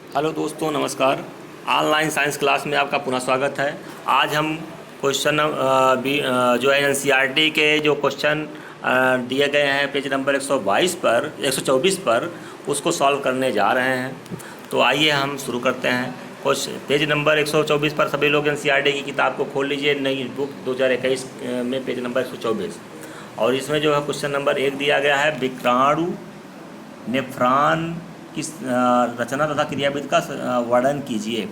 Hello दोस्तों, नमस्कार। Online science class में आपका पुनः स्वागत है। आज हम क्वेश्चन जो है एनसीईआरटी के जो क्वेश्चन दिए गए हैं पेज नंबर 122 पर 124 पर उसको सॉल्व करने जा रहे हैं। तो आइए हम शुरू करते हैं। क्वेश्चन पेज नंबर 124 पर सभी लोग एनसीईआरटी की किताब को खोल लीजिए, नई बुक 2021 में पेज नंबर 124। और इसमें जो है क्वेश्चन नंबर 1 दिया गया है, विक्राणु नेफ्रॉन की रचना तथा क्रियाविधि का वर्णन कीजिए।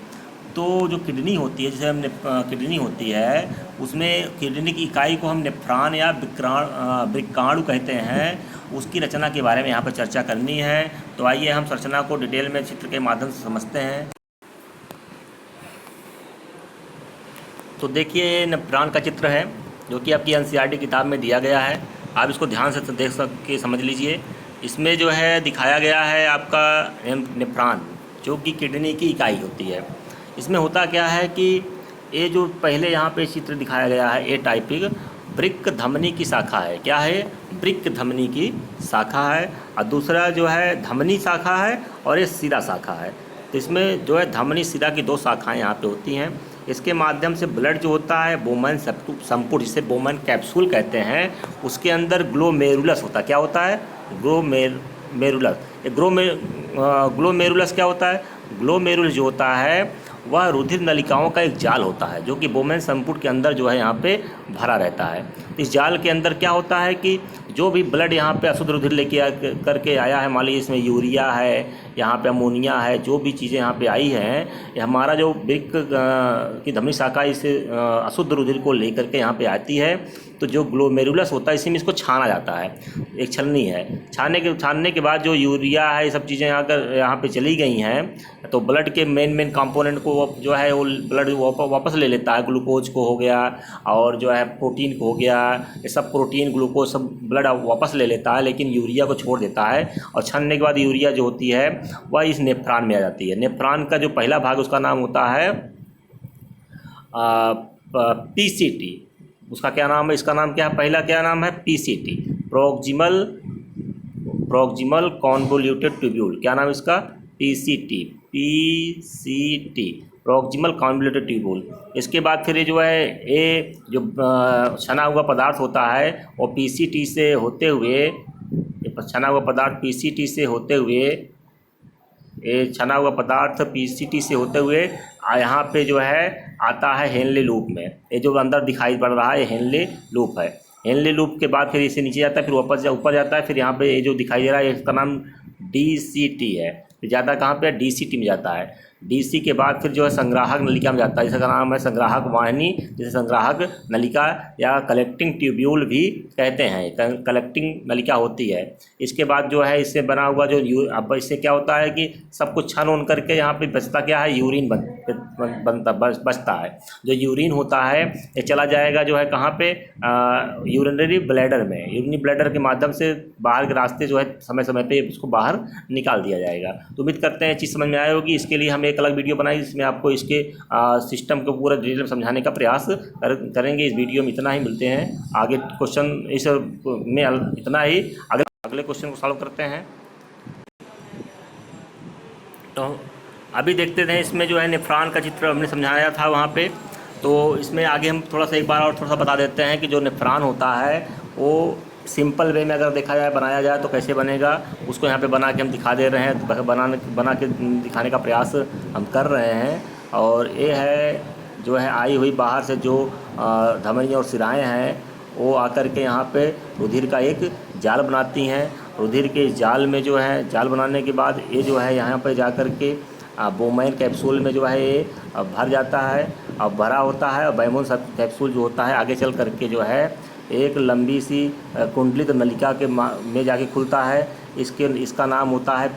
तो जो किडनी होती है, जिसे हम किडनी होती है, उसमें किडनी की इकाई को हम नेफ्रॉन या विक्राणु कहते हैं। उसकी रचना के बारे में यहाँ पर चर्चा करनी है। तो आइए हम रचना को डिटेल में चित्र के माध्यम से समझते हैं। तो देखिए, नेफ्रॉन का चित्र है जो कि आपकी एनसीईआरटी किताब में दिया गया है। आप इसको ध्यान से देख के समझ लीजिए। इसमें जो है दिखाया गया है आपका नेफ्रॉन, जो कि किडनी की इकाई होती है। इसमें होता क्या है कि ये जो पहले यहाँ पे चित्र दिखाया गया है, ए टाइपिक वृक्क धमनी की शाखा है। क्या है? वृक्क धमनी की शाखा है। और दूसरा जो है धमनी शाखा है और ये शिरा शाखा है। तो इसमें जो है धमनी शिरा की दो शाखाएँ यहाँ पे होती हैं। इसके माध्यम से ब्लड जो होता है बोमन संपुट, जिसे बोमन कैप्सूल कहते हैं, उसके अंदर ग्लोमेरुलस होता है। क्या होता है? ग्लोमेरुलस। ग्लोमेरुलस क्या होता है? ग्लोमेरुलस जो होता है वह रुधिर नलिकाओं का एक जाल होता है, जो कि बोमेन संपुट के अंदर जो है यहाँ पे भरा रहता है। इस जाल के अंदर क्या होता है कि जो भी ब्लड यहाँ पे अशुद्ध रुधिर लेके करके आया है, मान लीजिए इसमें यूरिया है, यहाँ पे अमोनिया है, जो भी चीज़ें यहाँ पे आई हैं, ये हमारा जो वृक्क की धमनी शाखा इस अशुद्ध रुधिर को लेकर के यहाँ पे आती है। तो जो ग्लोमेरुलस होता है, इसी में इसको छाना जाता है, एक छलनी है। छानने के बाद जो यूरिया है, ये सब चीज़ें यहाँ पे चली गई हैं, तो ब्लड के मेन कंपोनेंट को जो है वो ब्लड वापस ले लेता है। ग्लूकोज को हो गया और जो है प्रोटीन को हो गया, ये सब प्रोटीन ग्लूकोज सब ब्लड वापस ले लेता है, लेकिन यूरिया को छोड़ देता है। और छानने के बाद यूरिया जो होती है वह इस नेफ्रॉन में आ जाती है। नेफ्रॉन का जो पहला भाग उसका नाम होता है पीसीटी। उसका क्या नाम है? इसका नाम क्या है? पहला क्या नाम है? PCT, proximal convoluted tubule. क्या नाम इसका? PCT, proximal convoluted tubule. इसके बाद फिर ये जो है ये जो छना हुआ पदार्थ होता है वो पीसीटी से होते हुए, छना हुआ पदार्थ पीसीटी से होते हुए, ये छना हुआ पदार्थ पीसीटी से होते हुए यहाँ पे जो है आता है हेनले लूप में। ये जो अंदर दिखाई पड़ रहा है ये हेनले लूप है। हेनले लूप के बाद फिर इसे नीचे जाता है, फिर वापस ऊपर जाता है। फिर यहाँ पे ये जो दिखाई दे रहा है इसका नाम डीसीटी है। फिर जाता कहाँ पे? डीसीटी में जाता है। डीसी के बाद फिर जो है संग्राहक नलिका में जाता है, जिसका नाम है संग्राहक वाहिनी, जिसे संग्राहक नलिका या कलेक्टिंग ट्यूब्यूल भी कहते हैं। कलेक्टिंग नलिका होती है। इसके बाद जो है इससे बना हुआ जो अब इससे क्या होता है कि सब कुछ छान उन करके यहाँ पे बचता क्या है? यूरिन बचता है। जो यूरिन होता है ये चला जाएगा जो है कहाँ पे? यूरिनरी ब्लैडर में। यूरिनरी ब्लैडर के माध्यम से बाहर के रास्ते जो है समय समय पे उसको बाहर निकाल दिया जाएगा। तो उम्मीद करते हैं चीज़ समझ में आई होगी। इसके लिए हम एक अलग वीडियो बनाई जिसमें आपको इसके सिस्टम को पूरा डिटेल में समझाने का प्रयास करेंगे। इस वीडियो में इतना ही। मिलते हैं आगे क्वेश्चन इस में इतना ही। अगले क्वेश्चन को सॉल्व करते हैं। तो अभी देखते थे इसमें जो है नेफ्रॉन का चित्र हमने समझाया था वहाँ पे। तो इसमें आगे हम थोड़ा सा एक बार और थोड़ा सा बता देते हैं कि जो नेफ्रॉन होता है वो सिंपल वे में अगर देखा जाए, बनाया जाए तो कैसे बनेगा, उसको यहाँ पे बना के हम दिखा दे रहे हैं। बना के दिखाने का प्रयास हम कर रहे हैं। और ये है जो है आई हुई बाहर से जो धमनी और शिराएँ हैं, वो आकर के यहाँ पे रुधिर का एक जाल बनाती हैं। रुधिर के जाल में जो है, जाल बनाने के बाद ये जो है यहाँ पे जा कर के बोमैन कैप्सूल में जो है ये भर जाता है। अब भरा होता है और बोमैन कैप्सूल जो होता है आगे चल करके जो है एक लंबी सी कुंडलित नलिका के में जाके खुलता है। इसका नाम होता है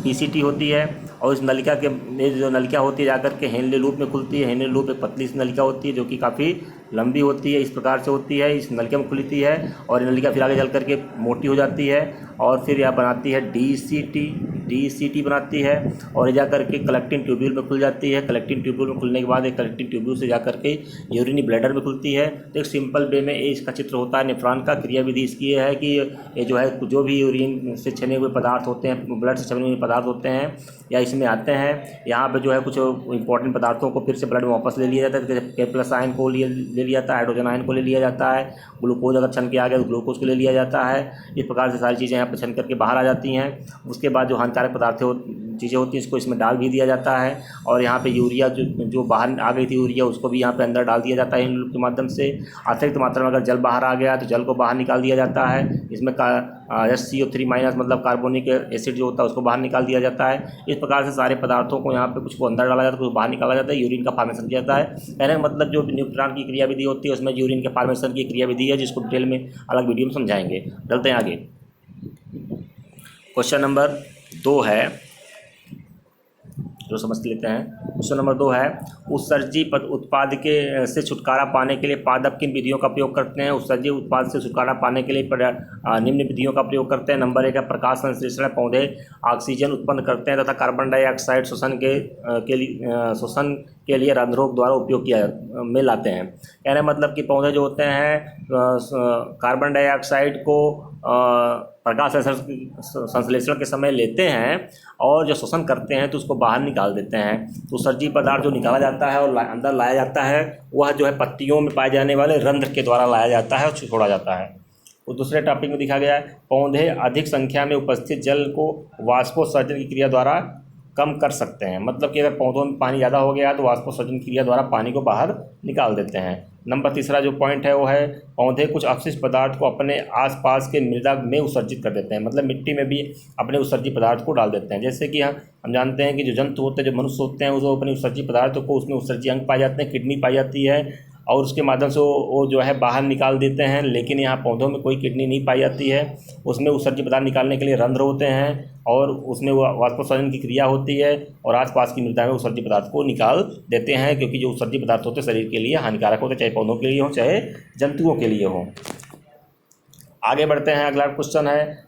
पीसीटी होती है। और इस नलिका के जो नलिका होती है जाकर के हेनले लूप में खुलती है। हेनले लूप एक पतली सी नलिका होती है जो कि काफ़ी लंबी होती है। इस प्रकार से होती है, इस नलिका में खुलती है और ये नलिका फिर आगे चल करके मोटी हो जाती है और फिर यह बनाती है डीसीटी। DCT बनाती है और ये जा करके कलेक्टिंग ट्यूब्यूल में खुल जाती है। कलेक्टिंग ट्यूब्यूल में खुलने के बाद एक कलेक्टिंग ट्यूब्यूल से जा करके यूरिनी ब्लैडर में खुलती है। तो एक सिंपल वे में इसका चित्र होता है नेफ्रॉन का। क्रियाविधि इसकी ये है कि ये जो है जो भी यूरिन से छने हुए पदार्थ होते हैं, ब्लड से छने हुए पदार्थ होते हैं या इसमें आते हैं, यहाँ पे जो है कुछ इंपॉर्टेंट पदार्थों को फिर से ब्लड में वापस ले लिया जाता है। के प्लस आयन को ले लिया जाता है, हाइड्रोजन आयन को ले लिया जाता है, ग्लूकोज अगर छन के आ गया तो ग्लूकोज को ले लिया जाता है। इस प्रकार से सारी चीज़ें यहाँ पर छन करके बाहर आ जाती हैं। उसके बाद जो हानिकारक पदार्थ चीज़ें होती हैं इसको इसमें डाल भी दिया जाता है और यहाँ पे यूरिया जो बाहर आ गई थी यूरिया उसको भी यहाँ पे अंदर डाल दिया जाता है इन लूप के माध्यम से। अतिरिक्त मात्रा में अगर जल बाहर आ गया तो जल को बाहर निकाल दिया जाता है। इसमें HCO3- मतलब कार्बोनिक एसिड जो होता है उसको बाहर निकाल दिया जाता है। इस प्रकार से सारे पदार्थों को यहाँ पे कुछ को अंदर डाला जाता है, कुछ बाहर निकाला जाता है, यूरिन का फॉर्मेशन किया जाता है। कहने का मतलब जो न्यूट्रॉन की क्रियाविधि होती है उसमें यूरिन के फॉर्मेशन की क्रियाविधि है, जिसको डिटेल में अलग वीडियो में समझाएंगे। चलते हैं आगे। क्वेश्चन नंबर 2 है जो समझ लेते हैं। क्वेश्चन नंबर 2 है उत्सर्जी उत्पाद के से छुटकारा पाने के लिए पादप किन विधियों का प्रयोग करते हैं। उत्सर्जी उत्पाद से छुटकारा पाने के लिए निम्न विधियों का प्रयोग करते हैं। नंबर 1 है प्रकाश संश्लेषण। पौधे ऑक्सीजन उत्पन्न करते हैं तथा कार्बन डाइऑक्साइड शोषण के लिए रंध्रों द्वारा उपयोग किया में लाते हैं। कहने मतलब कि पौधे जो होते हैं कार्बन डाइऑक्साइड को प्रकाश संश्लेषण के समय लेते हैं और जो शोषण करते हैं तो उसको बाहर निकाल देते हैं। तो उत्सर्जी पदार्थ जो निकाला जाता है और अंदर लाया जाता है वह जो है पत्तियों में पाए जाने वाले रंध्र के द्वारा लाया जाता है और छोड़ा जाता है। तो दूसरे टॉपिक में दिखा गया है पौधे अधिक संख्या में उपस्थित जल को वाष्पोत्सर्जन की क्रिया द्वारा कम कर सकते हैं। मतलब कि अगर पौधों में पानी ज़्यादा हो गया तो वाष्पोत्सर्जन क्रिया द्वारा पानी को बाहर निकाल देते हैं। नंबर 3 जो पॉइंट है वो है पौधे कुछ अपशिष्ट पदार्थ को अपने आसपास के मृदा में उत्सर्जित कर देते हैं। मतलब मिट्टी में भी अपने उत्सर्जी पदार्थ को डाल देते हैं। जैसे कि हम जानते हैं कि जो जंतु होते हैं, जो मनुष्य होते हैं, वो अपने उत्सर्जी पदार्थों को उसमें उत्सर्जी अंग पाए जाते हैं, किडनी पाई जाती है और उसके माध्यम से वो जो है बाहर निकाल देते हैं। लेकिन यहाँ पौधों में कोई किडनी नहीं पाई जाती है। उसमें उत्सर्जी पदार्थ निकालने के लिए रंध्र होते हैं और उसमें वो वाष्पोत्सर्जन की क्रिया होती है और आसपास की मृदा में उत्सर्जी पदार्थ को निकाल देते हैं, क्योंकि जो उत्सर्जी पदार्थ होते हैं शरीर के लिए हानिकारक होते हैं, चाहे पौधों के लिए हो चाहे जंतुओं के लिए हो। आगे बढ़ते हैं। अगला क्वेश्चन है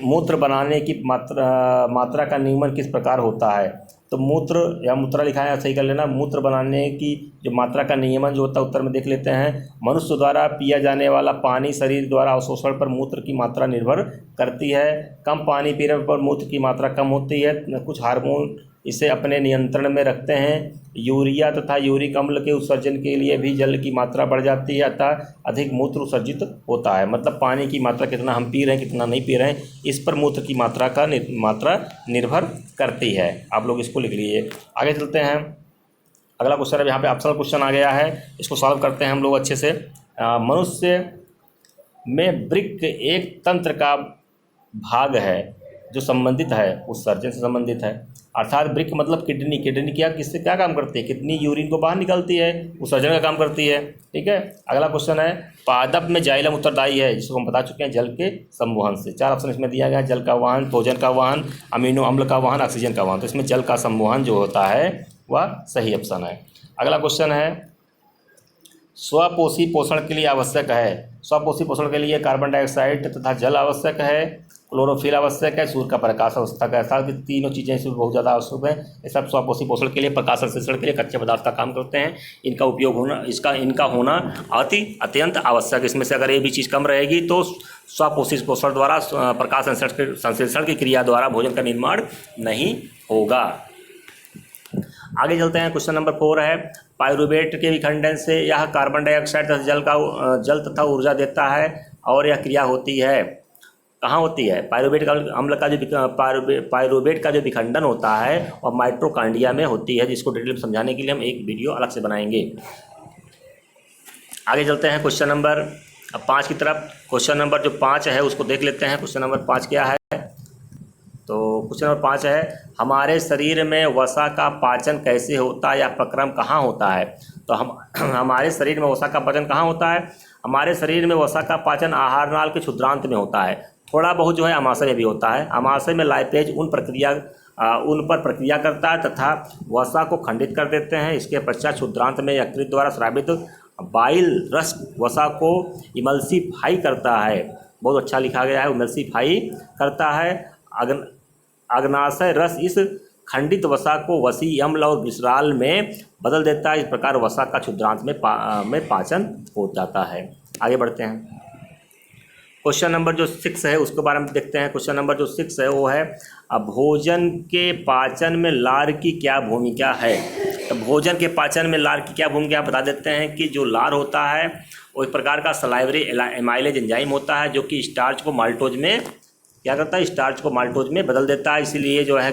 मूत्र बनाने की मात्रा का नियमन किस प्रकार होता है। तो मूत्र या मूत्रा लिखा है, सही कर लेना। मूत्र बनाने की जो मात्रा का नियमन जो होता है उत्तर में देख लेते हैं। मनुष्य द्वारा पिया जाने वाला पानी शरीर द्वारा अवशोषण पर मूत्र की मात्रा निर्भर करती है। कम पानी पीने पर मूत्र की मात्रा कम होती है। कुछ हार्मोन इसे अपने नियंत्रण में रखते हैं। यूरिया तथा यूरिक अम्ल के उत्सर्जन के लिए भी जल की मात्रा बढ़ जाती है, अतः अधिक मूत्र उत्सर्जित होता है। मतलब पानी की मात्रा कितना हम पी रहे हैं, कितना नहीं पी रहे हैं, इस पर मूत्र की मात्रा निर्भर करती है। आप लोग इसको लिख लीजिए। आगे चलते हैं। अगला क्वेश्चन है, यहाँ पे ऑप्शनल क्वेश्चन आ गया है, इसको सॉल्व करते हैं हम लोग अच्छे से। मनुष्य में वृक्क एक तंत्र का भाग है जो संबंधित है उत्सर्जन से संबंधित है। अर्थात वृक्क मतलब किडनी। किडनी किससे क्या काम करती है? किडनी यूरिन को बाहर निकालती है, उत्सर्जन का काम करती है। ठीक है। अगला क्वेश्चन है पादप में जाइलम उत्तरदायी है, जिसको हम बता चुके हैं जल के संवहन से। 4 ऑप्शन इसमें दिया गया है, जल का वहन, भोजन का वहन, अमीनो अम्ल का वहन, ऑक्सीजन का वहन। तो इसमें जल का संवहन जो होता है वह सही ऑप्शन है। अगला क्वेश्चन है स्वपोषी पोषण के लिए आवश्यक है। स्वपोषी पोषण के लिए कार्बन डाइऑक्साइड तथा जल आवश्यक है, क्लोरोफिल आवश्यक है, सूर्य का प्रकाश आवश्यक है। साथ ही तीनों चीज़ें इसमें बहुत ज़्यादा आवश्यक है। ये सब स्वपोषी पोषण के लिए, प्रकाश संश्लेषण के लिए कच्चे पदार्थ का काम करते हैं। इनका उपयोग होना, इनका होना अत्यंत आवश्यक। इसमें से अगर ये भी चीज़ कम रहेगी तो स्वपोषी पोषण द्वारा प्रकाश संश्लेषण की क्रिया द्वारा भोजन का निर्माण नहीं होगा। आगे चलते हैं। क्वेश्चन नंबर 4 है पाइरूवेट के विखंडन से यह कार्बन डाइऑक्साइड तथा जल तथा ऊर्जा देता है और यह क्रिया होती है, कहाँ होती है? पाइरूवेट का जो विखंडन होता है और माइटोकॉन्ड्रिया में होती है, जिसको डिटेल में समझाने के लिए हम एक वीडियो अलग से बनाएंगे। आगे चलते हैं क्वेश्चन नंबर 5 की तरफ। क्वेश्चन नंबर जो 5 है उसको देख लेते हैं। क्वेश्चन नंबर 5 क्या है? तो क्वेश्चन नंबर 5 है हमारे शरीर में वसा का पाचन कैसे होता है या प्रक्रम कहाँ होता है। तो हमारे शरीर में वसा का पाचन कहाँ होता है? हमारे शरीर में वसा का पाचन आहार नाल के क्षुद्रांत में होता है। थोड़ा बहुत जो है अमाशय में भी होता है। अमाशय में लाइपेज उन पर प्रक्रिया करता है तथा वसा को खंडित कर देते हैं। इसके पश्चात क्षुद्रांत में यकृत द्वारा स्रावित बाइल रस वसा को इमल्सीफाई करता है। बहुत अच्छा लिखा गया है, इमल्सीफाई करता है। अग्नाशय रस इस खंडित वसा को वसी अम्ल और ग्लिसरॉल में बदल देता है। इस प्रकार वसा का क्षुद्रांत में पाचन हो जाता है। आगे बढ़ते हैं। क्वेश्चन नंबर जो 6 है उसके बारे में देखते हैं। क्वेश्चन नंबर जो 6 है वो है भोजन के पाचन में लार की क्या भूमिका है। तो भोजन के पाचन में लार की क्या भूमिका बता देते हैं कि जो लार होता है वो एक प्रकार का सलाइवरी एमाइलेज एंजाइम होता है जो कि स्टार्च को माल्टोज में क्या करता है, स्टार्च को माल्टोज में बदल देता है। इसीलिए जो है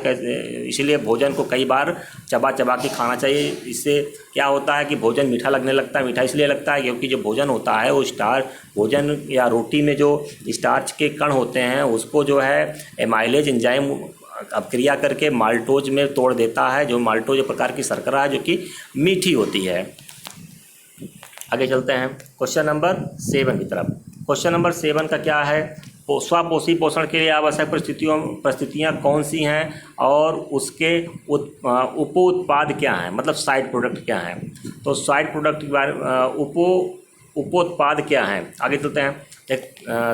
इसीलिए भोजन को कई बार चबा चबा के खाना चाहिए। इससे क्या होता है कि भोजन मीठा लगने लगता है। मीठा इसलिए लगता है क्योंकि जो भोजन होता है वो भोजन या रोटी में जो स्टार्च के कण होते हैं उसको जो है एमाइलेज एंजाइम अपक्रिया करके माल्टोज में तोड़ देता है। जो माल्टोज एक प्रकार की शर्करा है जो कि मीठी होती है। आगे चलते हैं क्वेश्चन नंबर 7 की तरफ। क्वेश्चन नंबर 7 का क्या है, स्वापोषी पोषण के लिए आवश्यक परिस्थितियाँ कौन सी हैं और उसके उप उत्पाद क्या हैं, मतलब साइड प्रोडक्ट क्या हैं। तो साइड प्रोडक्ट के बारे उपोत्पाद क्या हैं। आगे चलते हैं,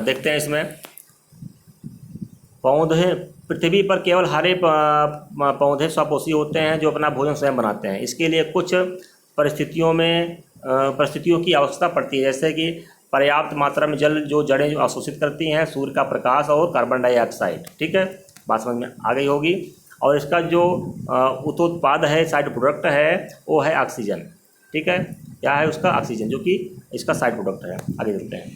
देखते हैं इसमें। पौधे पृथ्वी पर केवल हरे पौधे स्वापोषी होते हैं जो अपना भोजन स्वयं बनाते हैं। इसके लिए कुछ परिस्थितियों की आवश्यकता पड़ती है, जैसे कि पर्याप्त मात्रा में जल जो जड़ें जो अवशोषित करती हैं, सूर्य का प्रकाश और कार्बन डाइऑक्साइड। ठीक है, बात समझ में आ गई होगी। और इसका जो उत्पाद है, साइड प्रोडक्ट है, वो है ऑक्सीजन। ठीक है, क्या है उसका, ऑक्सीजन, जो कि इसका साइड प्रोडक्ट है। आगे चलते हैं।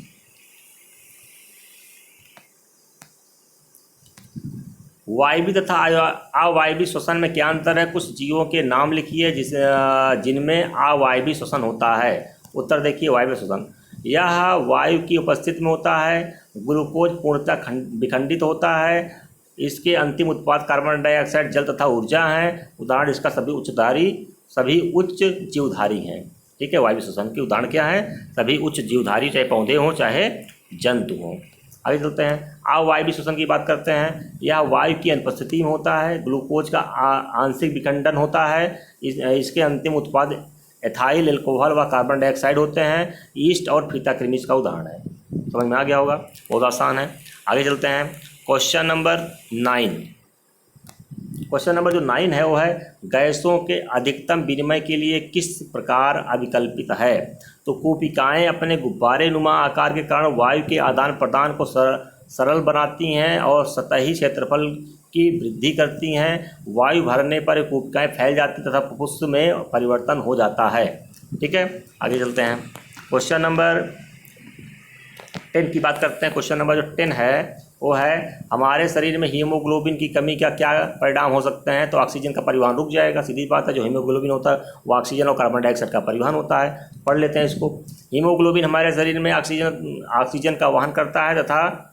वायवीय तथा अवायवीय श्वसन में क्या अंतर है। कुछ जीवों के नाम लिखिए जिनमें अवायवीय श्वसन होता है। उत्तर देखिए, वायवीय श्वसन यह वायु की उपस्थिति में होता है। ग्लूकोज पूर्णतः विखंडित होता है। इसके अंतिम उत्पाद कार्बन डाइऑक्साइड, जल तथा ऊर्जा हैं। उदाहरण इसका सभी उच्च जीवधारी हैं। ठीक है, वायवीय श्वसन के उदाहरण क्या है, सभी उच्च जीवधारी, चाहे पौधे हों चाहे जंतु हों। आगे चलते हैं, अवायवीय श्वसन की बात करते हैं। यह वायु की अनुपस्थिति में होता है। ग्लूकोज का आंशिक विखंडन होता है। इसके अंतिम उत्पाद एथाइल, एल्कोहल व कार्बन डाइऑक्साइड होते हैं। ईस्ट और फीता कृमि इसका उदाहरण है। समझ में आ गया होगा, बहुत आसान है। आगे चलते हैं, क्वेश्चन नंबर 9। क्वेश्चन नंबर जो 9 है वो है गैसों के अधिकतम विनिमय के लिए किस प्रकार अविकल्पित है। तो कूपिकाएँ अपने गुब्बारे नुमा आकार के कारण वायु के आदान प्रदान को सरल बनाती हैं और सतही क्षेत्रफल की वृद्धि करती हैं। वायु भरने पर कूपिकाएँ फैल जाती तथा फुफ्फुस में परिवर्तन हो जाता है। ठीक है, आगे चलते हैं, क्वेश्चन नंबर 10 की बात करते हैं। क्वेश्चन नंबर जो 10 है वो है हमारे शरीर में हीमोग्लोबिन की कमी का क्या परिणाम हो सकते हैं। तो ऑक्सीजन का परिवहन रुक जाएगा, सीधी बात है। जो हीमोग्लोबिन होता है वो ऑक्सीजन और कार्बन डाइऑक्साइड का परिवहन होता है। पढ़ लेते हैं इसको। हीमोग्लोबिन हमारे शरीर में ऑक्सीजन का वहन करता है तथा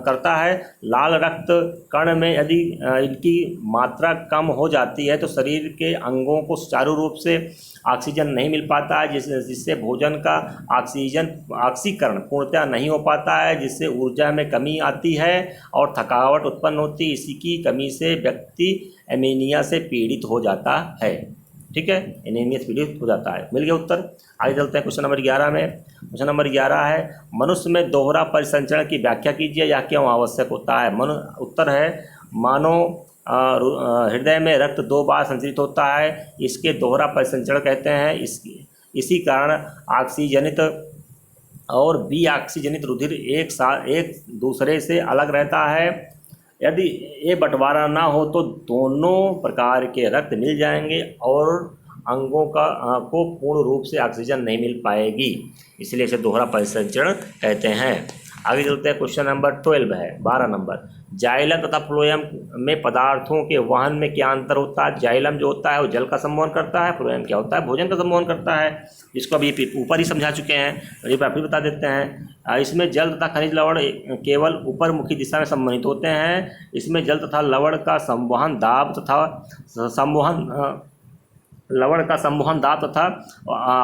करता है। लाल रक्त कण में यदि इनकी मात्रा कम हो जाती है तो शरीर के अंगों को सुचारू रूप से ऑक्सीजन नहीं मिल पाता है, जिससे भोजन का ऑक्सीकरण पूर्णतः नहीं हो पाता है, जिससे ऊर्जा में कमी आती है और थकावट उत्पन्न होती है। इसी की कमी से व्यक्ति एनीमिया से पीड़ित हो जाता है। ठीक है, एनीमिया से पीड़ित हो जाता है। मिल गया उत्तर। आगे चलते हैं क्वेश्चन नंबर 11 में। क्वेश्चन नंबर 11 है मनुष्य में दोहरा परिसंचरण की व्याख्या कीजिए, यह क्यों आवश्यक होता है। उत्तर है मानव हृदय में रक्त 2 बार संचरित होता है, इसके दोहरा परिसंचरण कहते हैं। इसी कारण ऑक्सीजनित और विऑक्सीजनित रुधिर एक दूसरे से अलग रहता है। यदि ये बंटवारा ना हो तो दोनों प्रकार के रक्त मिल जाएंगे और अंगों को पूर्ण रूप से ऑक्सीजन नहीं मिल पाएगी, इसलिए इसे दोहरा परिसंचरण कहते हैं। आगे चलते हैं, क्वेश्चन नंबर 12 है, 12 नंबर। जाइलम तथा फ्लोएम में पदार्थों के वहन में क्या अंतर होता है। जाइलम जो होता है वो जल का संवहन करता है, फ्लोएम क्या होता है, भोजन का संवहन करता है, जिसको अभी ऊपर ही समझा चुके हैं, ये फिर बता देते हैं। इसमें जल तथा खनिज लवण केवल ऊपरमुखी दिशा में संवहनित होते हैं। इसमें जल तथा लवण का संवहन दाब तथा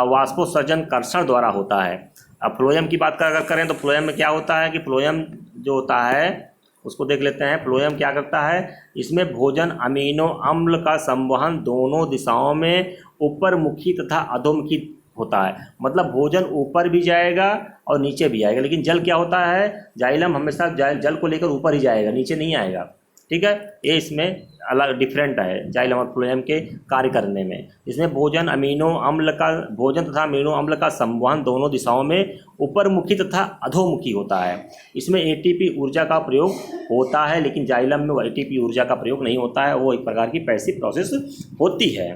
वाष्पोत्सर्जन कर्षण द्वारा होता है। अब फ्लोएम की बात अगर करें तो फ्लोएम में क्या होता है कि फ्लोएम जो होता है उसको देख लेते हैं। फ्लोएम क्या करता है, इसमें भोजन अमीनो अम्ल का संवहन दोनों दिशाओं में ऊपरमुखी तथा अधोमुखी होता है, मतलब भोजन ऊपर भी जाएगा और नीचे भी आएगा। लेकिन जल क्या होता है, जाइलम हमेशा जल को लेकर ऊपर ही जाएगा, नीचे नहीं आएगा। ठीक है, ये इसमें अलग डिफरेंट है जाइलम और फ्लोएम के कार्य करने में। इसमें भोजन तथा अमीनो अम्ल का संवहन दोनों दिशाओं में ऊपरमुखी तथा अधोमुखी होता है। इसमें एटीपी ऊर्जा का प्रयोग होता है, लेकिन जाइलम में एटीपी ऊर्जा का प्रयोग नहीं होता है, वो एक प्रकार की पैसिव प्रोसेस होती है।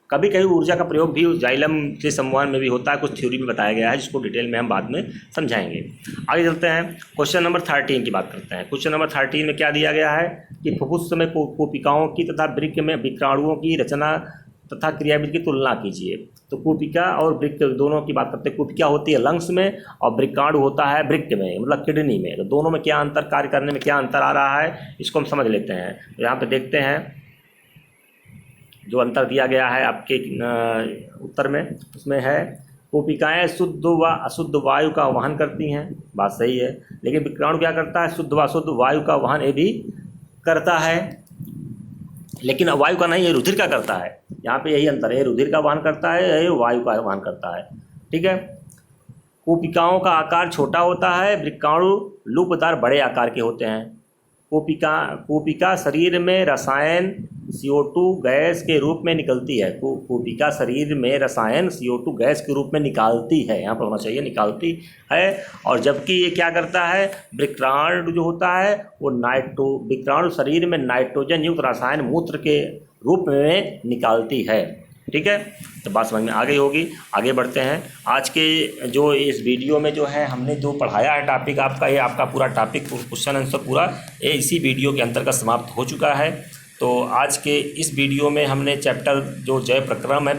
कभी कभी ऊर्जा का प्रयोग भी जाइलम के संवहन में भी होता है, कुछ थ्योरी में बताया गया है, जिसको डिटेल में हम बाद में समझाएंगे। आगे चलते हैं, क्वेश्चन नंबर 13 की बात करते हैं। क्वेश्चन नंबर 13 में क्या दिया गया है कि फुफ्फुस में कोशिकाओं की तथा वृक्क में विक्राणुओं की रचना तथा क्रियाविधि की तुलना कीजिए। तो कोशिका और वृक्क दोनों की बात करते हैं। कोशिका होती है लंग्स में और वृक्काणु होता है वृक्क में, मतलब किडनी में। तो दोनों में क्या अंतर, कार्य करने में क्या अंतर आ रहा है, इसको हम समझ लेते हैं। तो यहाँ पे देखते हैं जो अंतर दिया गया है आपके उत्तर में, उसमें है कोशिकाएं शुद्ध व अशुद्ध वायु का वहन करती हैं, बात सही है। लेकिन विक्राणु क्या करता है, शुद्ध व अशुद्ध वायु का वहन ये भी करता है, लेकिन वायु का नहीं, ये रुधिर का करता है। यहाँ पे यही अंतर है, रुधिर का वहन करता है, ये वायु का वहन करता है। ठीक है, कोशिकाओं का आकार छोटा होता है, वृक्काणु लूपदार बड़े आकार के होते हैं। कोशिका शरीर में रसायन CO2 गैस के रूप में निकलती है। कोशिका शरीर में रसायन CO2 गैस के रूप में निकालती है, यहाँ पर होना चाहिए निकालती है। और जबकि ये क्या करता है, विक्राणु जो होता है वो विक्राणु शरीर में नाइट्रोजन युक्त रसायन मूत्र के रूप में निकालती है। ठीक है, तो बात समझ में आ गई होगी। आगे बढ़ते हैं। आज के जो इस वीडियो में जो है हमने जो पढ़ाया है टॉपिक आपका, ये आपका पूरा टॉपिक क्वेश्चन आंसर पूरा ये इसी वीडियो के अंतर्गत समाप्त हो चुका है। तो आज के इस वीडियो में हमने चैप्टर जो जय प्रक्रम है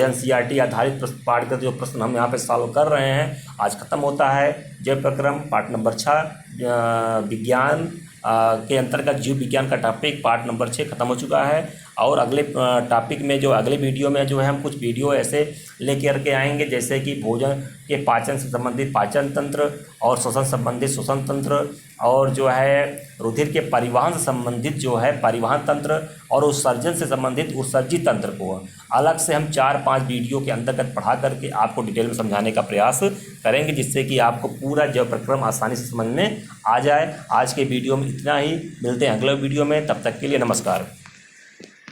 NCERT आधारित पाठ्यक्रम जो प्रश्न हम यहाँ पे सॉल्व कर रहे हैं, आज ख़त्म होता है। जय प्रक्रम पार्ट नंबर 6 विज्ञान के अंतर्गत जीव विज्ञान का टॉपिक पार्ट नंबर 6 खत्म हो चुका है। और अगले टॉपिक में जो अगले वीडियो में जो है हम कुछ वीडियो ऐसे लेकर के आएंगे, जैसे कि भोजन के पाचन से संबंधित पाचन तंत्र और श्वसन संबंधित श्वसन तंत्र, और जो है रुधिर के परिवहन से संबंधित जो है परिवहन तंत्र, और उत्सर्जन से संबंधित उत्सर्जी तंत्र को अलग से हम 4-5 वीडियो के अंतर्गत पढ़ा करके आपको डिटेल में समझाने का प्रयास करेंगे, जिससे कि आपको पूरा जय प्रक्रम आसानी से समझ में आ जाए। आज के वीडियो में इतना ही, मिलते हैं अगले वीडियो में, तब तक के लिए नमस्कार।